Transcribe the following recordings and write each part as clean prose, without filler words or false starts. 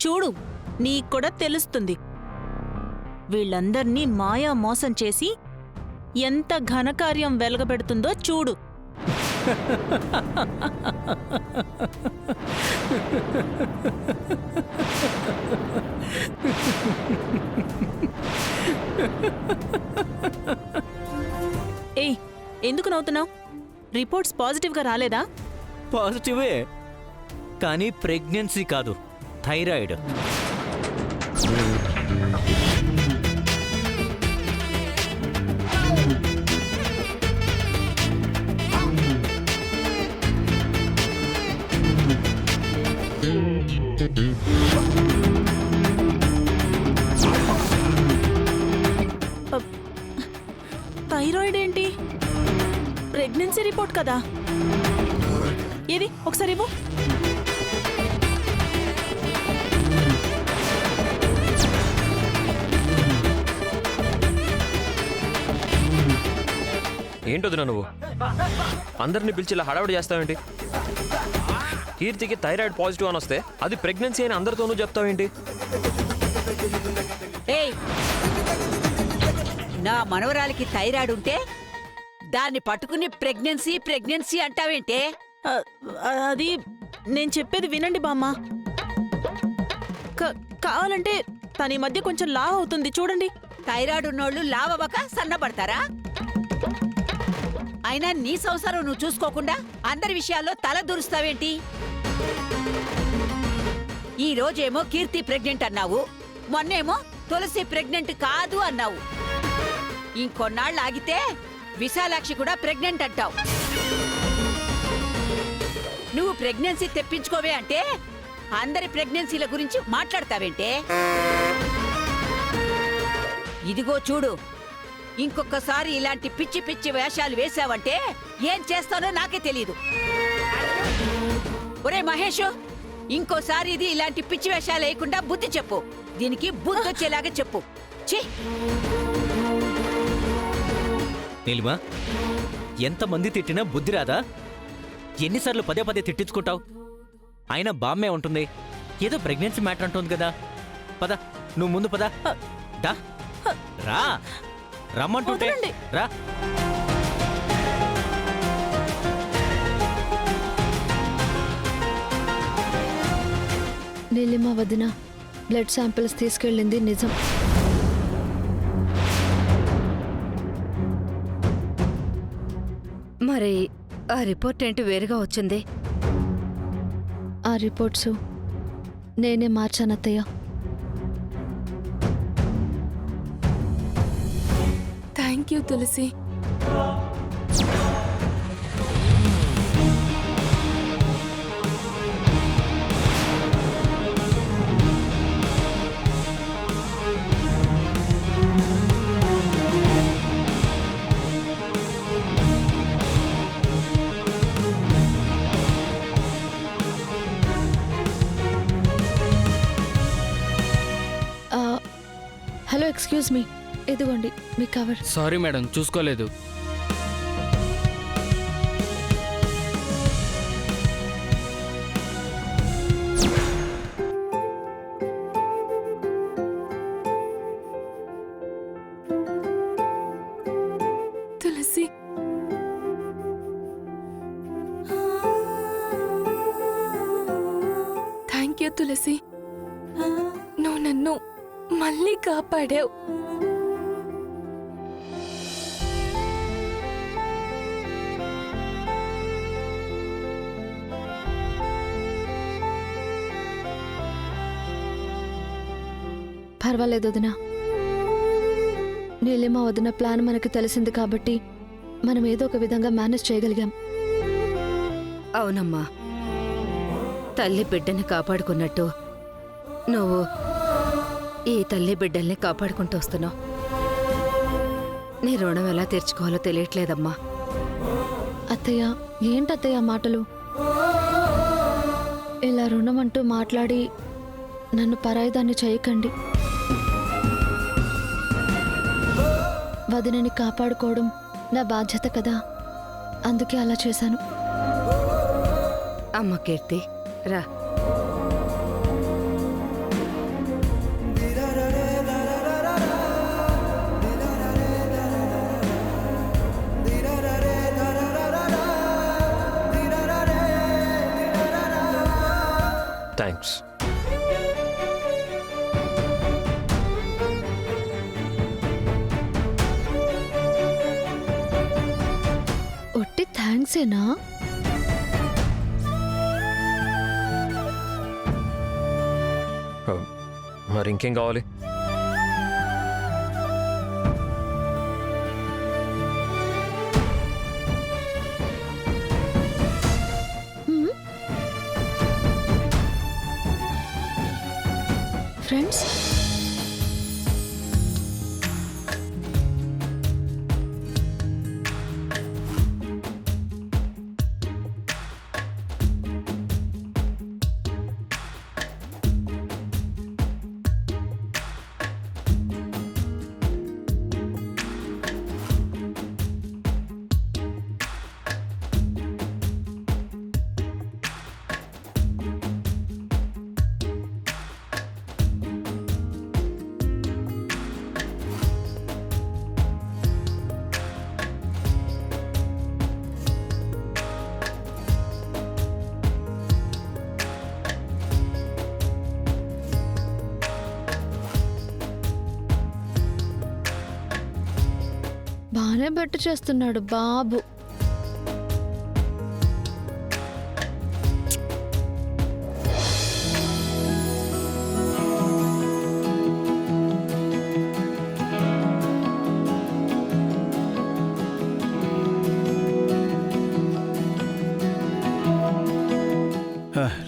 చూడు, నీకూడా తెలుస్తుంది. వీళ్ళందర్నీ మాయా మోసం చేసి ఎంత ఘనకార్యం వెలగబెడుతుందో చూడు. ఏయ్, ఎందుకు నవ్వుతున్నావు? రిపోర్ట్స్ పాజిటివ్గా రాలేదా? పాజిటివే, కానీ ప్రెగ్నెన్సీ కాదు, థైరాయిడ్. థైరాయిడ్ ఏంటి? ప్రెగ్నెన్సీ రిపోర్ట్ కదా. ఏది ఒకసారి ఇవ్వు. ఏంటొద్దునా నువ్వు అందరినీ పిలిచి ఇలా హడావుడి చేస్తావేంటి? కీర్తికి థైరాయిడ్ పాజిటివ్ అని వస్తే అది ప్రెగ్నెన్సీ అని అందరితోనూ చెప్తావేంటి? ఏయ్, నా మనవరాలికి థైరాయిడ్ ఉంటే దాన్ని పట్టుకుని ప్రెగ్నెన్సీ ప్రెగ్నెన్సీ అంటావేంటే? అది నేను చెప్పేది వినండి బామ్మ. కావాలంటే తన ఈ మధ్య కొంచెం లావ్ అవుతుంది చూడండి. థైరాయిడ్ ఉన్నోళ్ళు లావవక సన్నపడతారా? అయినా నీ సంసారం నువ్వు చూసుకోకుండా అందరి విషయాల్లో తల దూరుస్తావేంటి? ఈ రోజేమో కీర్తి ప్రెగ్నెంట్ అన్నావు, మొన్నేమో తులసి ప్రెగ్నెంట్ కాదు అన్నావు. ఇంకొన్నాళ్ళు ఆగితే విశాలాక్షి కూడా ప్రెగ్నెంట్ అంటావు. నువ్వు ప్రెగ్నెన్సీ తెప్పించుకోవే అంటే అందరి ప్రెగ్నెన్సీల గురించి మాట్లాడతావేంటే? ఇదిగో చూడు, ఇంకొకసారి ఇలాంటి పిచ్చి పిచ్చి వేషాలు వేశావంటే ఏం చేస్తానో నాకే తెలీదు. ఒరే మహేష్, ఇంకోసారి ఇది ఇలాంటి పిచ్చి వేషాలు వేయకుండా బుద్ధి చెప్పు. దీనికి బుద్ధి వచ్చేలాగా చెప్పు. ఛీ! నీలిమా, ఎంతమంది తిట్టినా బుద్ధి రాదా? ఎన్నిసార్లు పదే పదే తిట్టించుకుంటావు? అయినా బామ్మే ఉంటుంది, ఏదో ప్రెగ్నెన్సీ మ్యాటర్ అంటుంది కదా. పద, నువ్వు ముందు పద. రా, రమ్మంటుంటే రా. నీలిమ వదిన బ్లడ్ శాంపిల్స్ తీసుకెళ్ళింది నిజం. మరి ఆ రిపోర్ట్ ఏంటి వేరుగా వచ్చింది? ఆ రిపోర్ట్స్ నేనే మార్చానత్తయ్య. Thank you Tulasi. Hello, excuse me, ఇదిగోండి మీ కవర్. సారీ మేడం, చూసుకోలేదు. Tulasi, thank you Tulasi. నువ్వు నన్ను మళ్ళీ కాపాడావు. పర్వాలేదు వదిన. నీలిమ వదిన ప్లాన్ మనకు తెలిసింది కాబట్టి మనం ఏదో ఒక విధంగా మేనేజ్ చేయగలిగాం. అవునమ్మా, తల్లి బిడ్డని కాపాడుకున్నట్టు నువ్వు ఈ తల్లి బిడ్డల్ని కాపాడుకుంటూ వస్తున్నావు. నీ రుణం ఎలా తీర్చుకోవాలో తెలియట్లేదమ్మా. అత్తయ్య, ఏంటత్తయ్య మాటలు? ఇలా రుణం అంటూ మాట్లాడి నన్ను పరాయిదాన్ని చేయకండి. వదినని కాపాడుకోవడం నా బాధ్యత కదా, అందుకే అలా చేశాను. అమ్మ కీర్తి, రా. థ్యాంక్సేనా? మరి ఇంకేం కావాలి? ఫ్రెండ్స్, బాగానే బెట్టు చేస్తున్నాడు బాబు.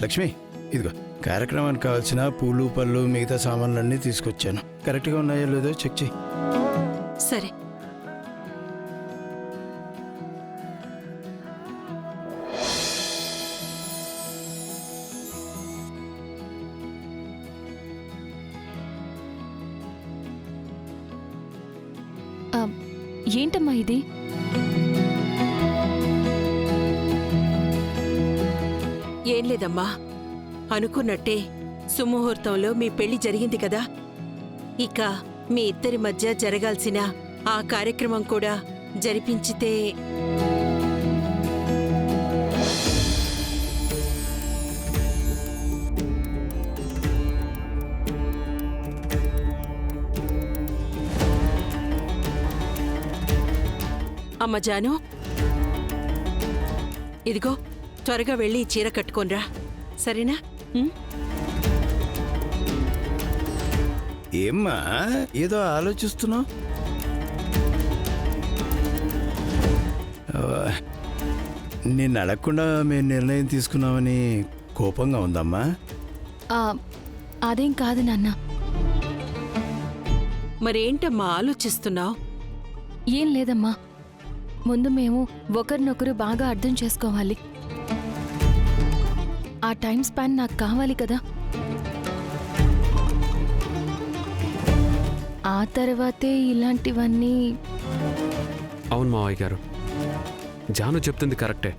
లక్ష్మి, ఇదిగో కార్యక్రమానికి కావాల్సిన పూలు పళ్ళు మిగతా సామాన్లన్నీ తీసుకొచ్చాను. కరెక్ట్గా ఉన్నాయో లేదో చెక్ చేయి. సరే. ఏంటమ్మా ఇది? ఏం లేదమ్మా, అనుకున్నట్టే సుముహూర్తంలో మీ పెళ్లి జరిగింది కదా. ఇక మీ ఇద్దరి మధ్య జరగాల్సిన ఆ కార్యక్రమం కూడా జరిపించితే. అమ్మ జాను, ఇదిగో త్వరగా వెళ్ళి ఈ చీర కట్టుకోనరా, సరేనా? ఏమ్మా ఏదో ఆలోచిస్తున్నావు? నిన్ను అడగకుండా మేము నిర్ణయం తీసుకున్నామని కోపంగా ఉందమ్మా? అదేం కాదు నాన్న. మరేంటమ్మా ఆలోచిస్తున్నావు? ఏం లేదమ్మా, ముందు మేము ఒకరినొకరు బాగా అర్థం చేసుకోవాలి. ఆ టైం స్పాన్ నాకు కావాలి కదా. ఆ తర్వాతే ఇలాంటివన్నీ. అవును మావయ్య గారు, జాను చెప్తుంది కరెక్టే.